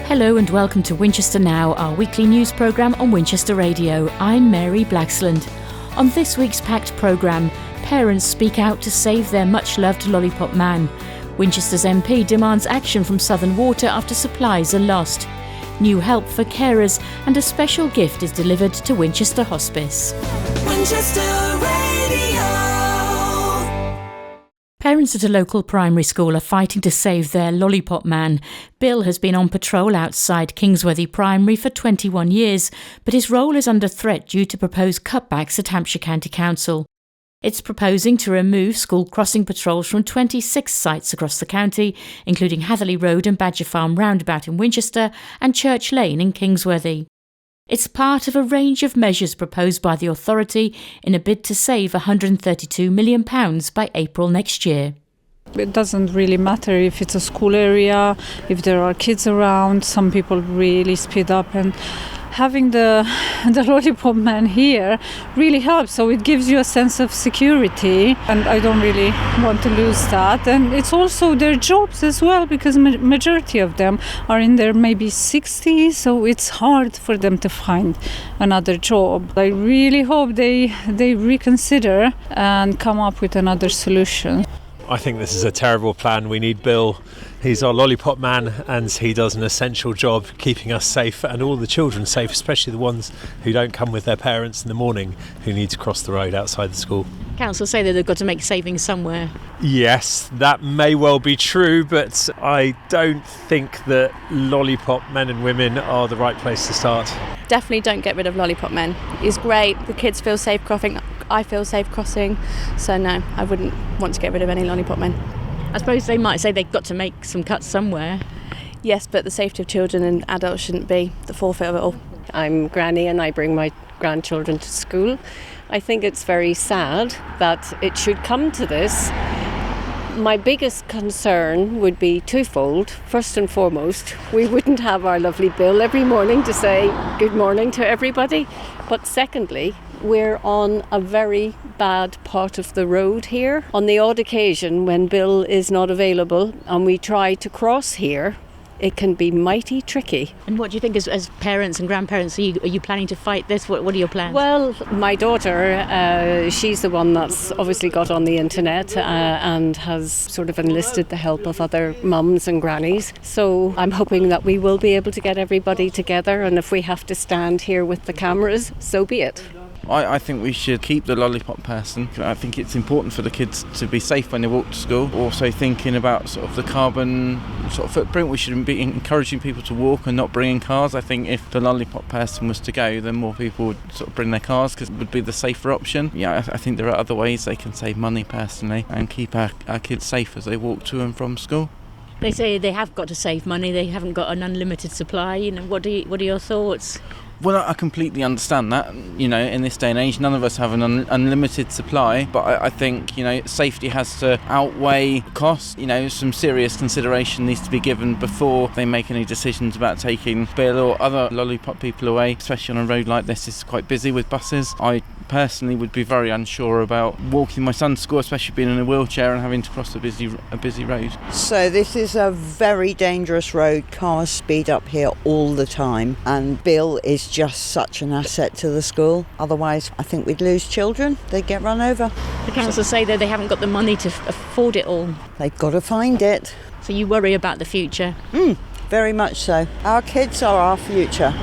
Hello and welcome to Winchester Now, our weekly news programme on Winchester Radio. I'm Mary Blaxland. On this week's packed programme, parents speak out to save their much-loved lollipop man. Winchester's MP demands action from Southern Water after supplies are lost. New help for carers, and a special gift is delivered to Winchester Hospice. Winchester Radio. Parents at a local primary school are fighting to save their lollipop man. Bill has been on patrol outside Kingsworthy Primary for 21 years, but his role is under threat due to proposed cutbacks at Hampshire County Council. It's proposing to remove school crossing patrols from 26 sites across the county, including Hatherley Road and Badger Farm roundabout in Winchester and Church Lane in Kingsworthy. It's part of a range of measures proposed by the authority in a bid to save £132 million by April next year. It doesn't really matter if it's a school area, if there are kids around. Some people really speed up, and having the lollipop man here really helps. So it gives you a sense of security, and I don't really want to lose that. And it's also their jobs as well, because majority of them are in their maybe 60s, so it's hard for them to find another job. I really hope they reconsider and come up with another solution. I think this is a terrible plan. We need Bill. He's our lollipop man, and he does an essential job keeping us safe and all the children safe, especially the ones who don't come with their parents in the morning, who need to cross the road outside the school. Council say that they've got to make savings somewhere. Yes, that may well be true, but I don't think that lollipop men and women are the right place to start. Definitely don't get rid of lollipop men. It's great. The kids feel safe crossing. I feel safe crossing. So no, I wouldn't want to get rid of any lollipop men. I suppose they might say they've got to make some cuts somewhere. Yes, but the safety of children and adults shouldn't be the forfeit of it all. I'm Granny and I bring my grandchildren to school. I think it's very sad that it should come to this. My biggest concern would be twofold. First and foremost, we wouldn't have our lovely Bill every morning to say good morning to everybody. But secondly, we're on a very bad part of the road here. On the odd occasion when Bill is not available and we try to cross here, it can be mighty tricky. And what do you think as parents and grandparents, are you planning to fight this? What are your plans? Well, my daughter, she's the one that's obviously got on the internet and has sort of enlisted the help of other mums and grannies. So I'm hoping that we will be able to get everybody together, and if we have to stand here with the cameras, so be it. I think we should keep the lollipop person. I think it's important for the kids to be safe when they walk to school. Also thinking about sort of the carbon sort of footprint, we should be encouraging people to walk and not bringing cars. I think if the lollipop person was to go, then more people would sort of bring their cars because it would be the safer option. Yeah, I think there are other ways they can save money personally and keep our kids safe as they walk to and from school. They say they have got to save money, they haven't got an unlimited supply. What are your thoughts? Well, I completely understand that. In this day and age, none of us have an unlimited supply. But I think, safety has to outweigh cost. Some serious consideration needs to be given before they make any decisions about taking Bill or other lollipop people away, especially on a road like this. It's quite busy with buses. I personally would be very unsure about walking my son to school, especially being in a wheelchair and having to cross a busy road. So this is a very dangerous road. Cars speed up here all the time, and Bill is just such an asset to the school. Otherwise, I think we'd lose children. They'd get run over. The council say that they haven't got the money to afford it all. They've got to find it. So you worry about the future? Very much so. Our kids are our future,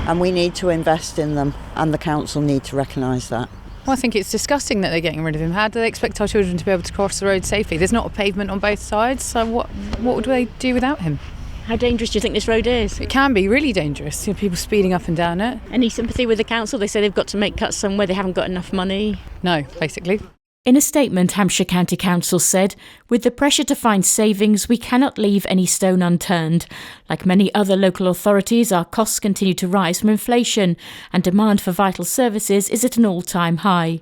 and we need to invest in them, and the council need to recognise that. Well, I think it's disgusting that they're getting rid of him. How do they expect our children to be able to cross the road safely? There's not a pavement on both sides, so what would they do without him? How dangerous do you think this road is? It can be really dangerous. People speeding up and down it. Any sympathy with the council? They say they've got to make cuts somewhere, they haven't got enough money. No, basically. In a statement, Hampshire County Council said, "With the pressure to find savings, we cannot leave any stone unturned. Like many other local authorities, our costs continue to rise from inflation, and demand for vital services is at an all-time high.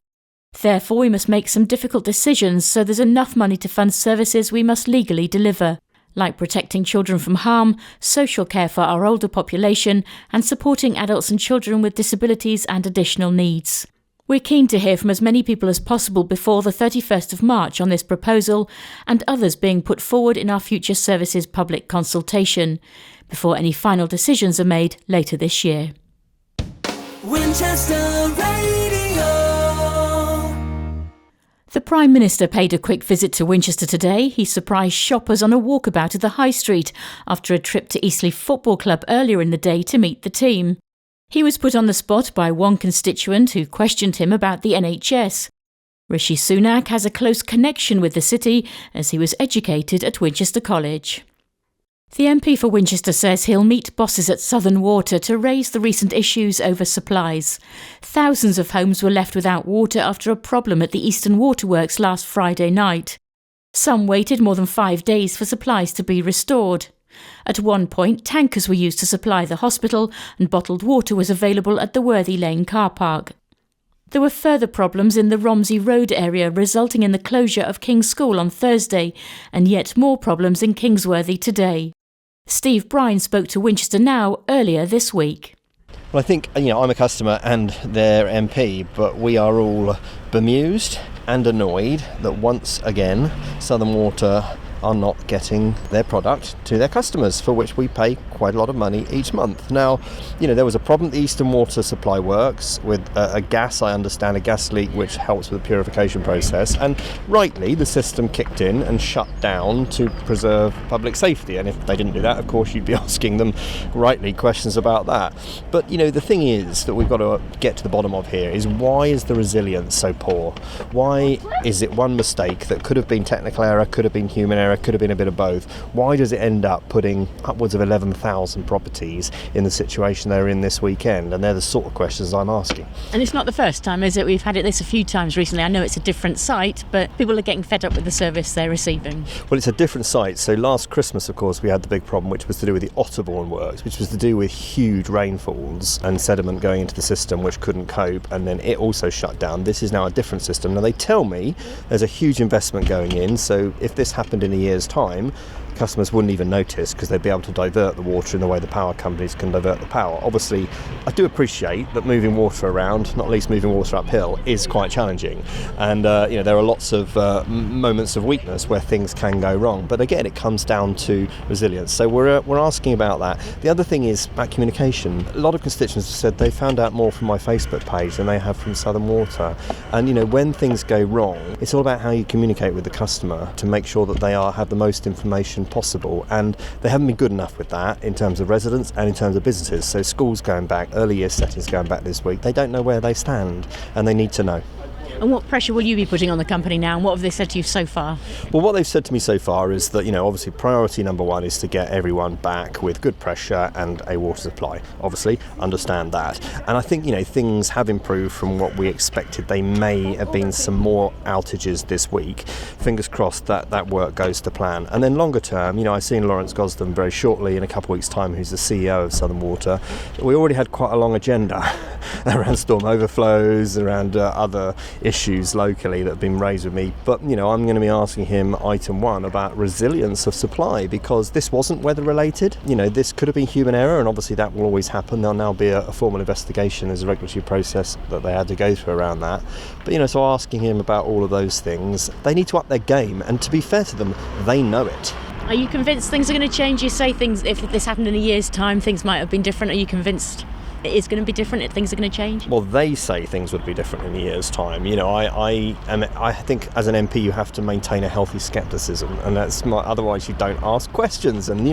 Therefore, we must make some difficult decisions so there's enough money to fund services we must legally deliver, like protecting children from harm, social care for our older population, and supporting adults and children with disabilities and additional needs." We're keen to hear from as many people as possible before the 31st of March on this proposal and others being put forward in our Future Services public consultation, before any final decisions are made later this year. Winchester Radio. The Prime Minister paid a quick visit to Winchester today. He surprised shoppers on a walkabout at the High Street after a trip to Eastleigh Football Club earlier in the day to meet the team. He was put on the spot by one constituent who questioned him about the NHS. Rishi Sunak has a close connection with the city as he was educated at Winchester College. The MP for Winchester says he'll meet bosses at Southern Water to raise the recent issues over supplies. Thousands of homes were left without water after a problem at the Eastern Waterworks last Friday night. Some waited more than 5 days for supplies to be restored. At one point, tankers were used to supply the hospital and bottled water was available at the Worthy Lane car park. There were further problems in the Romsey Road area, resulting in the closure of King's School on Thursday, and yet more problems in Kingsworthy today. Steve Bryan spoke to Winchester Now earlier this week. Well, I think, I'm a customer and their MP, but we are all bemused and annoyed that once again Southern Water are not getting their product to their customers, for which we pay quite a lot of money each month. Now, there was a problem at the Eastern Water Supply Works with a gas leak which helps with the purification process, and rightly the system kicked in and shut down to preserve public safety, and if they didn't do that, of course you'd be asking them rightly questions about that. But the thing is that we've got to get to the bottom of here is, why is the resilience so poor? Why is it one mistake that could have been technical error, could have been human error, could have been a bit of both? Why does it end up putting upwards of 11,000 properties in the situation they're in this weekend? And they're the sort of questions I'm asking. And it's not the first time, is it? We've had this a few times recently. I know it's a different site, but people are getting fed up with the service they're receiving. Well, it's a different site. So last Christmas, of course, we had the big problem, which was to do with the Otterbourne works, which was to do with huge rainfalls and sediment going into the system which couldn't cope, and then it also shut down. This is now a different system. Now, they tell me there's a huge investment going in, so if this happened in a year's time, customers wouldn't even notice because they'd be able to divert the water in the way the power companies can divert the power. Obviously, I do appreciate that moving water around, not least moving water uphill, is quite challenging. And, there are lots of moments of weakness where things can go wrong. But again, it comes down to resilience. So we're asking about that. The other thing is about communication. A lot of constituents have said they found out more from my Facebook page than they have from Southern Water. And, when things go wrong, it's all about how you communicate with the customer to make sure that they have the most information possible, and they haven't been good enough with that in terms of residents and in terms of businesses. So schools going back, early year settings going back this week, they don't know where they stand and they need to know. And what pressure will you be putting on the company now, and what have they said to you so far? Well, what they've said to me so far is that, obviously priority number one is to get everyone back with good pressure and a water supply. Obviously, understand that. And I think, things have improved from what we expected. They may have been some more outages this week. Fingers crossed that work goes to plan. And then longer term, I've seen Lawrence Gosden very shortly in a couple of weeks' time, who's the CEO of Southern Water. We already had quite a long agenda around storm overflows, around other issues locally that have been raised with me, but I'm going to be asking him item one about resilience of supply, because this wasn't weather related. This could have been human error, and obviously that will always happen. There'll now be a formal investigation. There's a regulatory process that they had to go through around that, but so asking him about all of those things, they need to up their game, and to be fair to them, they know it. Are you convinced things are going to change? You say things, if this happened in a year's time, things might have been different. Are you convinced it is going to be different, things are going to change? Well, they say things would be different in a year's time. I think as an MP you have to maintain a healthy scepticism, and otherwise you don't ask questions. And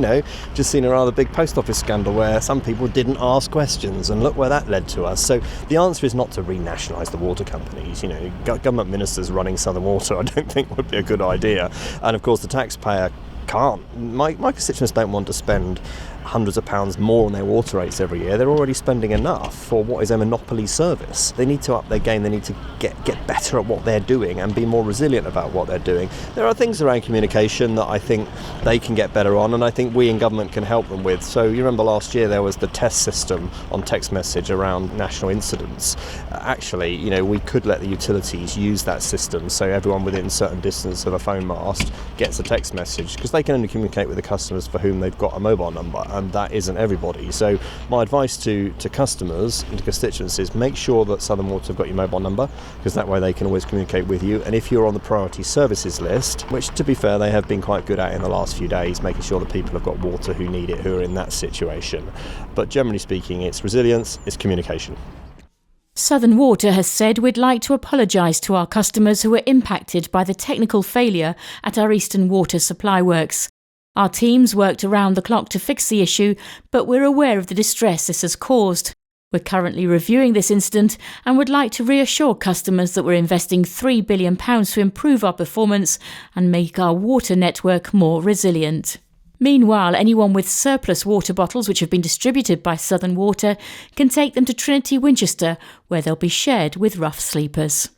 just seen a rather big post office scandal where some people didn't ask questions, and look where that led to us. So the answer is not to renationalise the water companies. Government ministers running Southern Water I don't think would be a good idea, and of course the taxpayer can't. My constituents don't want to spend hundreds of pounds more on their water rates every year. They're already spending enough for what is a monopoly service. They need to up their game. They need to get better at what they're doing and be more resilient about what they're doing. There are things around communication that I think they can get better on, and I think we in government can help them with. So you remember last year there was the test system on text message around national incidents. Actually, we could let the utilities use that system so everyone within a certain distance of a phone mast gets a text message, because they can only communicate with the customers for whom they've got a mobile number. and that isn't everybody. So my advice to customers and to constituents is make sure that Southern Water have got your mobile number, because that way they can always communicate with you. And if you're on the priority services list, which to be fair they have been quite good at in the last few days, making sure that people have got water who need it, who are in that situation. But generally speaking, it's resilience, it's communication. Southern Water has said we'd like to apologise to our customers who were impacted by the technical failure at our Eastern Water Supply Works. Our teams worked around the clock to fix the issue, but we're aware of the distress this has caused. We're currently reviewing this incident and would like to reassure customers that we're investing £3 billion to improve our performance and make our water network more resilient. Meanwhile, anyone with surplus water bottles which have been distributed by Southern Water can take them to Trinity Winchester, where they'll be shared with rough sleepers.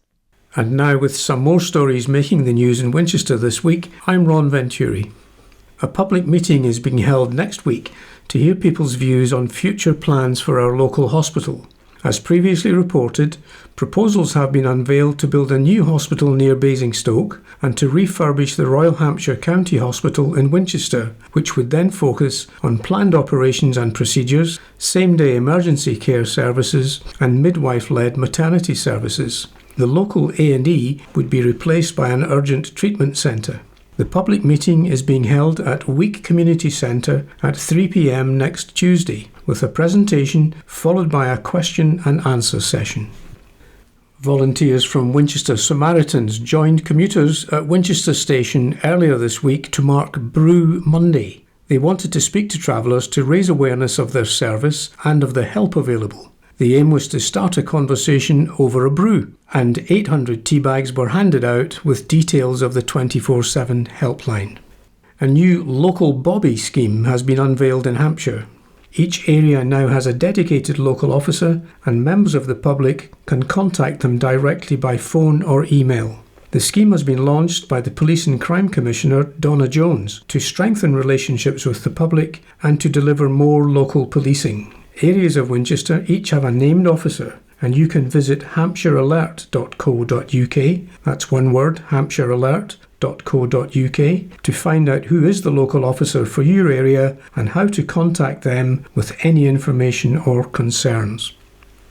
And now, with some more stories making the news in Winchester this week, I'm Ron Venturi. A public meeting is being held next week to hear people's views on future plans for our local hospital. As previously reported, proposals have been unveiled to build a new hospital near Basingstoke and to refurbish the Royal Hampshire County Hospital in Winchester, which would then focus on planned operations and procedures, same-day emergency care services and midwife-led maternity services. The local A&E would be replaced by an urgent treatment centre. The public meeting is being held at Week Community Centre at 3 p.m. next Tuesday, with a presentation followed by a question and answer session. Volunteers from Winchester Samaritans joined commuters at Winchester Station earlier this week to mark Brew Monday. They wanted to speak to travellers to raise awareness of their service and of the help available. The aim was to start a conversation over a brew, and 800 tea bags were handed out with details of the 24/7 helpline. A new local bobby scheme has been unveiled in Hampshire. Each area now has a dedicated local officer, and members of the public can contact them directly by phone or email. The scheme has been launched by the Police and Crime Commissioner, Donna Jones, to strengthen relationships with the public and to deliver more local policing. Areas of Winchester each have a named officer, and you can visit hampshirealert.co.uk, that's one word, hampshirealert.co.uk, to find out who is the local officer for your area and how to contact them with any information or concerns.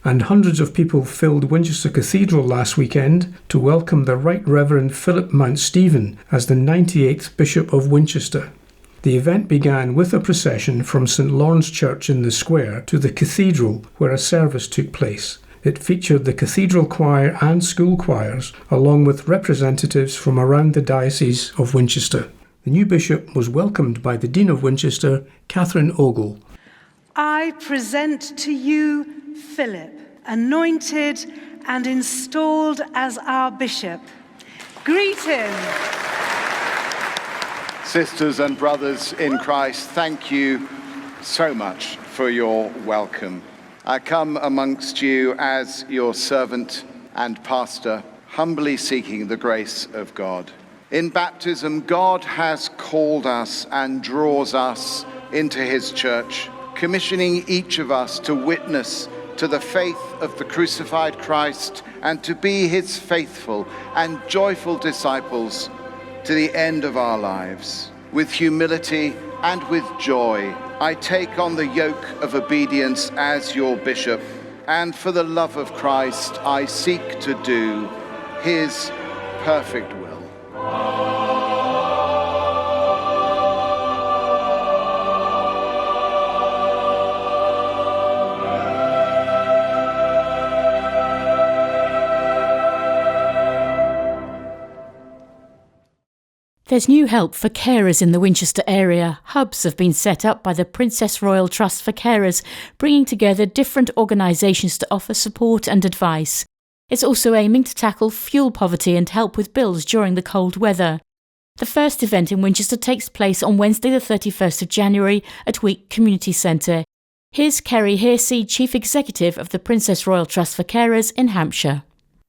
And hundreds of people filled Winchester Cathedral last weekend to welcome the Right Reverend Philip Mount Stephen as the 98th Bishop of Winchester. The event began with a procession from St Lawrence Church in the Square to the cathedral, where a service took place. It featured the cathedral choir and school choirs, along with representatives from around the Diocese of Winchester. The new bishop was welcomed by the Dean of Winchester, Catherine Ogle. I present to you Philip, anointed and installed as our bishop. Greet him. Sisters and brothers in Christ, thank you so much for your welcome. I come amongst you as your servant and pastor, humbly seeking the grace of God. In baptism, God has called us and draws us into his church, commissioning each of us to witness to the faith of the crucified Christ and to be his faithful and joyful disciples to the end of our lives. With humility and with joy, I take on the yoke of obedience as your bishop, and for the love of Christ, I seek to do his perfect will. There's new help for carers in the Winchester area. Hubs have been set up by the Princess Royal Trust for Carers, bringing together different organisations to offer support and advice. It's also aiming to tackle fuel poverty and help with bills during the cold weather. The first event in Winchester takes place on Wednesday the 31st of January at Week Community Centre. Here's Kerry Hearsey, Chief Executive of the Princess Royal Trust for Carers in Hampshire.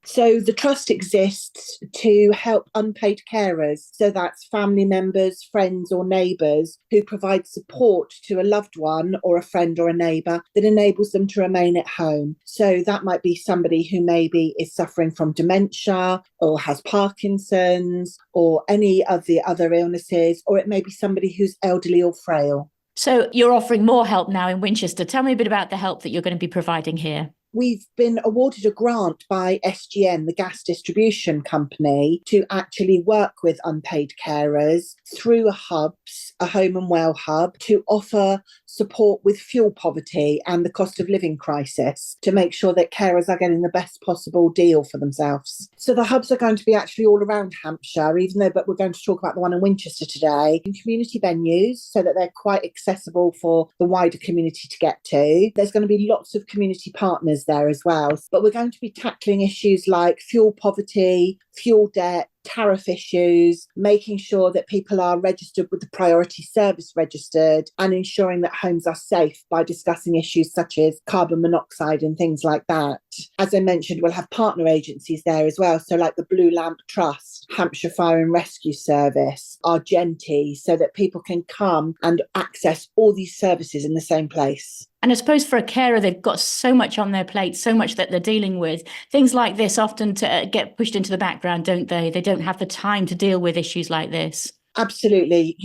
So the trust exists to help unpaid carers, so that's family members, friends or neighbours who provide support to a loved one or a friend or a neighbour that enables them to remain at home. So that might be somebody who maybe is suffering from dementia or has Parkinson's or any of the other illnesses, or it may be somebody who's elderly or frail. So you're offering more help now in Winchester. Tell me a bit about the help that you're going to be providing here. We've been awarded a grant by SGN, the gas distribution company, to actually work with unpaid carers through a home and well hub, to offer support with fuel poverty and the cost of living crisis, to make sure that carers are getting the best possible deal for themselves. So the hubs are going to be actually all around Hampshire, but we're going to talk about the one in Winchester today, in community venues so that they're quite accessible for the wider community to get to. There's going to be lots of community partners there as well. But we're going to be tackling issues like fuel poverty, fuel debt, tariff issues, making sure that people are registered with the priority service registered, and ensuring that homes are safe by discussing issues such as carbon monoxide and things like that. As I mentioned, we'll have partner agencies there as well, so like the Blue Lamp Trust, Hampshire Fire and Rescue Service, Argenti, so that people can come and access all these services in the same place. And I suppose for a carer, they've got so much on their plate, so much that they're dealing with. Things like this often get pushed into the background, don't they? They don't have the time to deal with issues like this. Absolutely.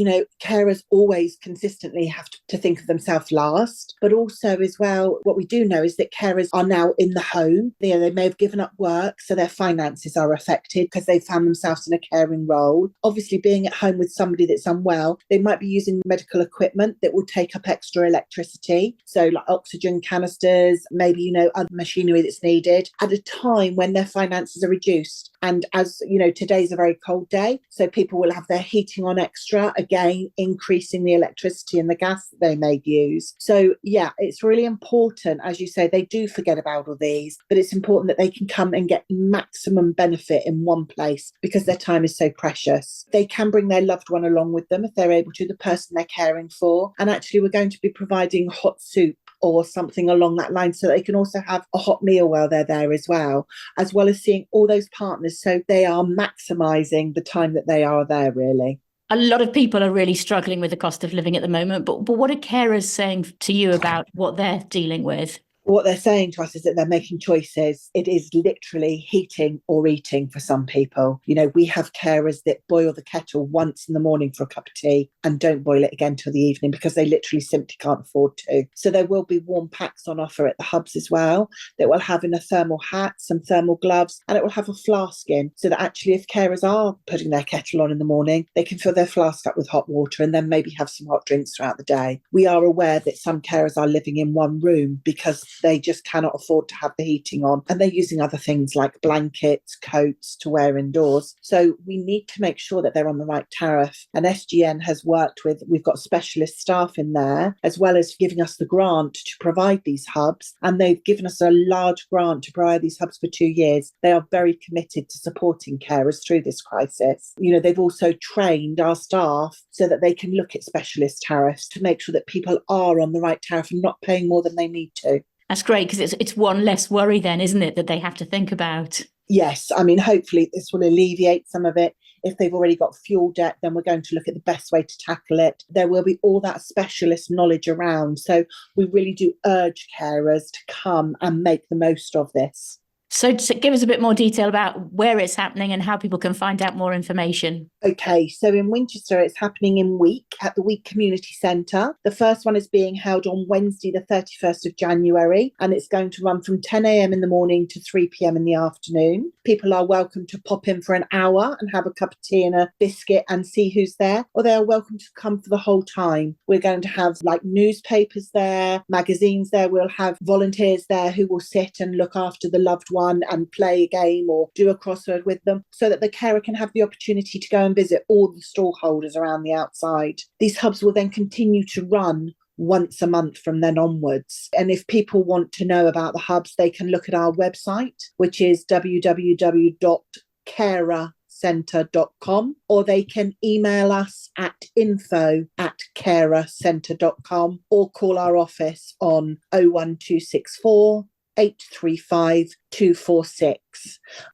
Carers always consistently have to think of themselves last, but also as well, what we do know is that carers are now in the home. They may have given up work, so their finances are affected because they found themselves in a caring role. Obviously, being at home with somebody that's unwell, they might be using medical equipment that will take up extra electricity. So like oxygen canisters, maybe, other machinery that's needed at a time when their finances are reduced. And as today's a very cold day, so people will have their heating on extra, again, increasing the electricity and the gas that they may use. So yeah, it's really important, as you say, they do forget about all these, but it's important that they can come and get maximum benefit in one place because their time is so precious. They can bring their loved one along with them if they're able to, the person they're caring for. And actually, we're going to be providing hot soup or something along that line so they can also have a hot meal while they're there as well as seeing all those partners, so they are maximising the time that they are there, really. A lot of people are really struggling with the cost of living at the moment, but what are carers saying to you about what they're dealing with? What they're saying to us is that they're making choices. It is literally heating or eating for some people. We have carers that boil the kettle once in the morning for a cup of tea and don't boil it again till the evening because they literally simply can't afford to. So there will be warm packs on offer at the hubs as well that will have in a thermal hat, some thermal gloves, and it will have a flask in so that actually if carers are putting their kettle on in the morning, they can fill their flask up with hot water and then maybe have some hot drinks throughout the day. We are aware that some carers are living in one room because they just cannot afford to have the heating on, and they're using other things like blankets, coats to wear indoors. So we need to make sure that they're on the right tariff. And SGN has we've got specialist staff in there, as well as giving us the grant to provide these hubs. And they've given us a large grant to provide these hubs for 2 years. They are very committed to supporting carers through this crisis. They've also trained our staff so that they can look at specialist tariffs to make sure that people are on the right tariff and not paying more than they need to. That's great, because it's one less worry then, isn't it, that they have to think about? Yes, hopefully this will alleviate some of it. If they've already got fuel debt, then we're going to look at the best way to tackle it. There will be all that specialist knowledge around. So we really do urge carers to come and make the most of this. So give us a bit more detail about where it's happening and how people can find out more information. Okay, so in Winchester, it's happening in Week at the Week Community Centre. The first one is being held on Wednesday, the 31st of January, and it's going to run from 10 a.m. in the morning to 3 p.m. in the afternoon. People are welcome to pop in for an hour and have a cup of tea and a biscuit and see who's there, or they are welcome to come for the whole time. We're going to have newspapers there, magazines there. We'll have volunteers there who will sit and look after the loved one and play a game or do a crossword with them, so that the carer can have the opportunity to go and visit all the stallholders around the outside. These hubs will then continue to run once a month from then onwards. And if people want to know about the hubs, they can look at our website, which is www.carercentre.com, or they can email us at info@carercentre.com, or call our office on 01264 835 246.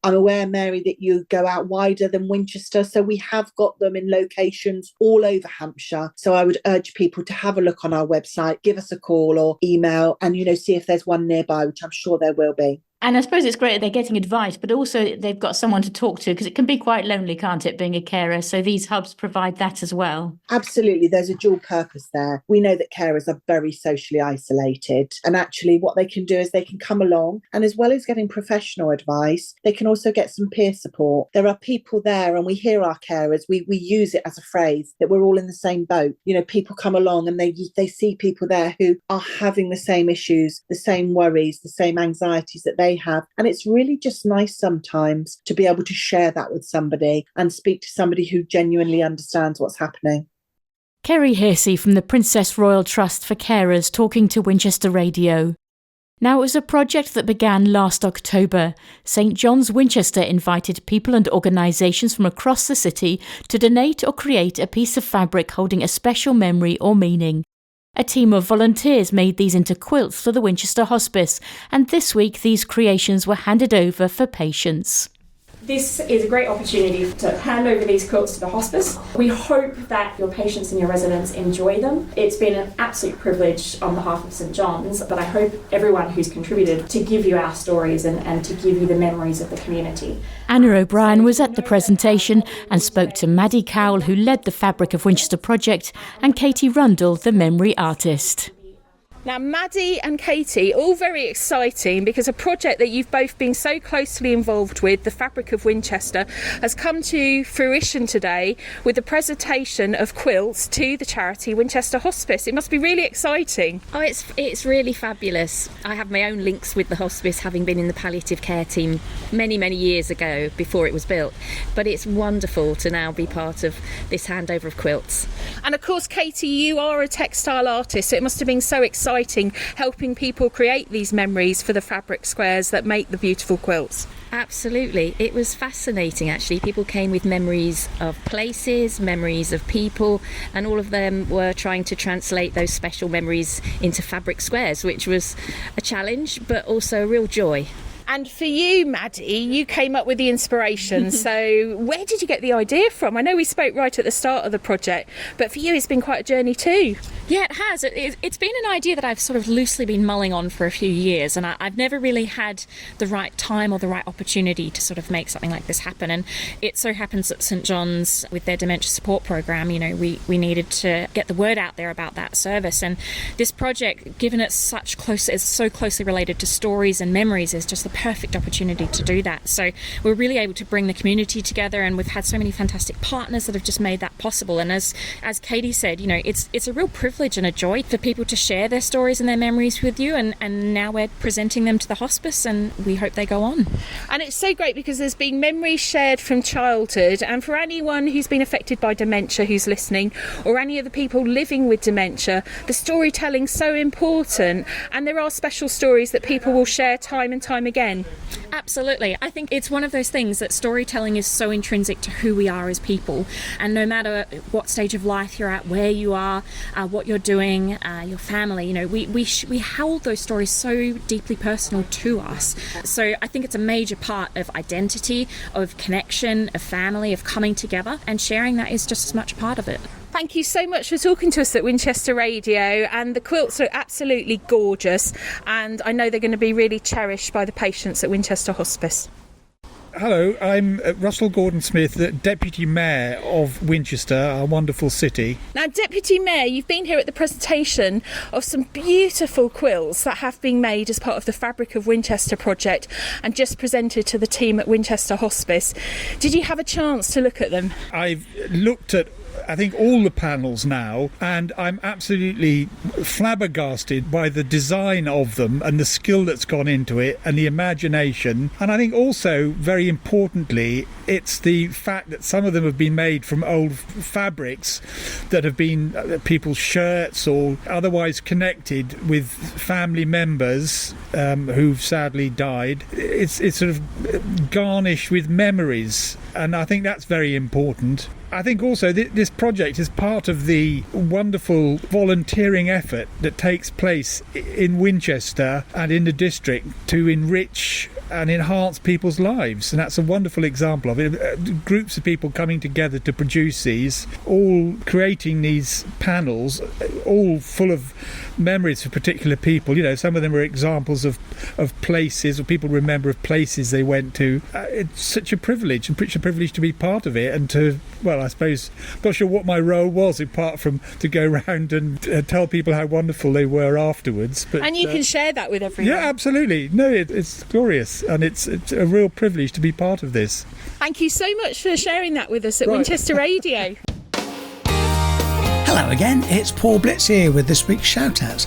I'm aware, Mary, that you go out wider than Winchester, so we have got them in locations all over Hampshire. So I would urge people to have a look on our website, give us a call or email, and see if there's one nearby, which I'm sure there will be. And I suppose it's great that they're getting advice, but also they've got someone to talk to, because it can be quite lonely, can't it, being a carer? So these hubs provide that as well. Absolutely. There's a dual purpose there. We know that carers are very socially isolated. And actually what they can do is they can come along, and as well as getting professional advice, they can also get some peer support. There are people there, and we hear our carers, we use it as a phrase, that we're all in the same boat. People come along and they see people there who are having the same issues, the same worries, the same anxieties that they have. And it's really just nice sometimes to be able to share that with somebody and speak to somebody who genuinely understands what's happening. Kerry Hersey from the Princess Royal Trust for Carers talking to Winchester Radio. Now, it was a project that began last October. St John's Winchester invited people and organisations from across the city to donate or create a piece of fabric holding a special memory or meaning. A team of volunteers made these into quilts for the Winchester Hospice, and this week these creations were handed over for patients. This is a great opportunity to hand over these quilts to the hospice. We hope that your patients and your residents enjoy them. It's been an absolute privilege on behalf of St John's, but I hope everyone who's contributed to give you our stories and to give you the memories of the community. Anna O'Brien was at the presentation and spoke to Maddie Cowell, who led the Fabric of Winchester project, and Katie Rundle, the memory artist. Now, Maddie and Katie, all very exciting, because a project that you've both been so closely involved with, the Fabric of Winchester, has come to fruition today with the presentation of quilts to the charity Winchester Hospice. It must be really exciting. Oh, it's really fabulous. I have my own links with the hospice, having been in the palliative care team many, many years ago before it was built. But it's wonderful to now be part of this handover of quilts. And of course, Katie, you are a textile artist, so it must have been so exciting helping people create these memories for the fabric squares that make the beautiful quilts. Absolutely. It was fascinating, actually. People came with memories of places, memories of people, and all of them were trying to translate those special memories into fabric squares, which was a challenge, but also a real joy. And for you, Maddie, you came up with the inspiration. So where did you get the idea from? I know we spoke right at the start of the project, but for you it's been quite a journey too. Yeah, it has. It's been an idea that I've sort of loosely been mulling on for a few years, and I've never really had the right time or the right opportunity to sort of make something like this happen. And it so happens that St John's, with their dementia support programme, we needed to get the word out there about that service. And this project, given it's so closely related to stories and memories, is just the perfect opportunity to do that. So we're really able to bring the community together, and we've had so many fantastic partners that have just made that possible. And as Katie said, it's a real privilege and a joy for people to share their stories and their memories with you, and now we're presenting them to the hospice, and we hope they go on. And it's so great because there's been memories shared from childhood, and for anyone who's been affected by dementia who's listening, or any of the people living with dementia, the storytelling's so important, and there are special stories that people will share time and time again. Absolutely. I think it's one of those things that storytelling is so intrinsic to who we are as people, and no matter what stage of life you're at, where you are, what you're doing, your family, we hold those stories so deeply personal to us. So I think it's a major part of identity, of connection, of family, of coming together, and sharing that is just as much a part of it. Thank you so much for talking to us at Winchester Radio, and the quilts are absolutely gorgeous, and I know they're going to be really cherished by the patients at Winchester Hospice. Hello, I'm Russell Gordon-Smith, the Deputy Mayor of Winchester, our wonderful city. Now, Deputy Mayor, you've been here at the presentation of some beautiful quilts that have been made as part of the Fabric of Winchester project and just presented to the team at Winchester Hospice. Did you have a chance to look at them? I've looked at I think all the panels now, and I'm absolutely flabbergasted by the design of them and the skill that's gone into it and the imagination. And I think also, very importantly, it's the fact that some of them have been made from old fabrics that have been people's shirts or otherwise connected with family members who've sadly died. It's sort of garnished with memories, and I think that's very important. I think also this project is part of the wonderful volunteering effort that takes place in Winchester and in the district to enrich and enhance people's lives. And that's a wonderful example of it. Groups of people coming together to produce these, all creating these panels, all full of memories for particular people. Some of them are examples of places, or people remember of places they went to. It's such a privilege to be part of it, and to, well, I suppose, I'm not sure what my role was apart from to go around and tell people how wonderful they were afterwards. But and you can share that with everyone. Yeah, absolutely. No, it's glorious, and it's a real privilege to be part of this. Thank you so much for sharing that with us at Winchester Radio. Hello again, it's Paul Blitz here with this week's shout-out.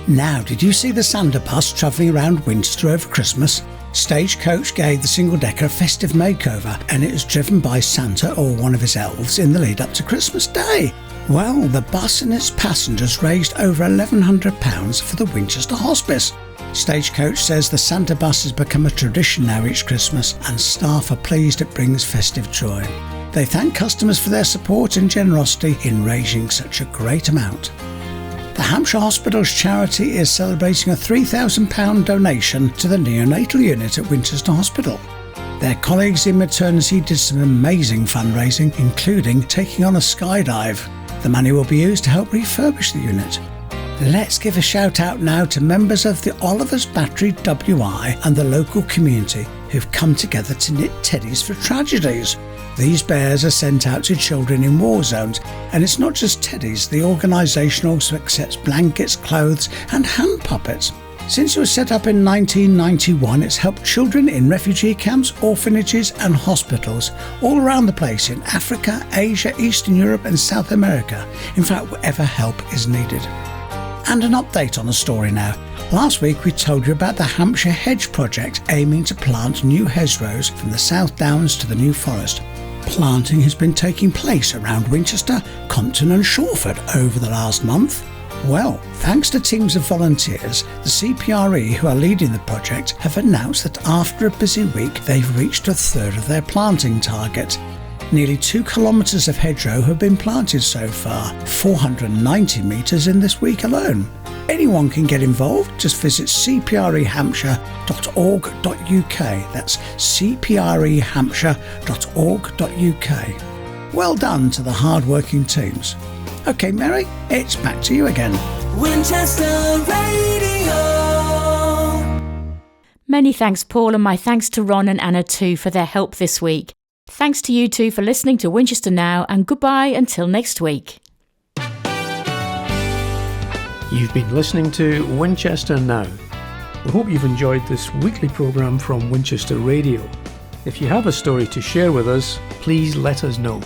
Now, did you see the Santa bus travelling around Winchester over Christmas? Stagecoach gave the single-decker a festive makeover, and it was driven by Santa or one of his elves in the lead-up to Christmas Day. Well, the bus and its passengers raised over £1,100 for the Winchester Hospice. Stagecoach says the Santa bus has become a tradition now each Christmas, and staff are pleased it brings festive joy. They thank customers for their support and generosity in raising such a great amount. The Hampshire Hospital's charity is celebrating a £3,000 donation to the neonatal unit at Winchester Hospital. Their colleagues in maternity did some amazing fundraising, including taking on a skydive. The money will be used to help refurbish the unit. Let's give a shout out now to members of the Oliver's Battery WI and the local community who've come together to knit teddies for tragedies. These bears are sent out to children in war zones, and it's not just teddies. The organisation also accepts blankets, clothes and hand puppets. Since it was set up in 1991, it's helped children in refugee camps, orphanages and hospitals all around the place in Africa, Asia, Eastern Europe and South America. In fact, wherever help is needed. And an update on the story now. Last week we told you about the Hampshire Hedge Project aiming to plant new hedgerows from the South Downs to the New Forest. Planting has been taking place around Winchester, Compton and Shawford over the last month. Well, thanks to teams of volunteers, the CPRE who are leading the project have announced that after a busy week they've reached a third of their planting target. Nearly 2 kilometres of hedgerow have been planted so far, 490 metres in this week alone. Anyone can get involved, just visit cprehampshire.org.uk. That's cprehampshire.org.uk. Well done to the hard-working teams. OK, Mary, it's back to you again. Winchester Radio. Many thanks, Paul, and my thanks to Ron and Anna too for their help this week. Thanks to you two for listening to Winchester Now, and goodbye until next week. You've been listening to Winchester Now. We hope you've enjoyed this weekly programme from Winchester Radio. If you have a story to share with us, please let us know.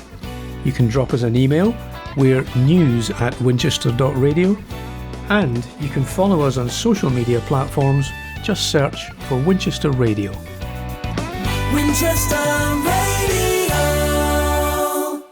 You can drop us an email. We're news@winchester.radio, and you can follow us on social media platforms. Just search for Winchester Radio. Winchester Radio.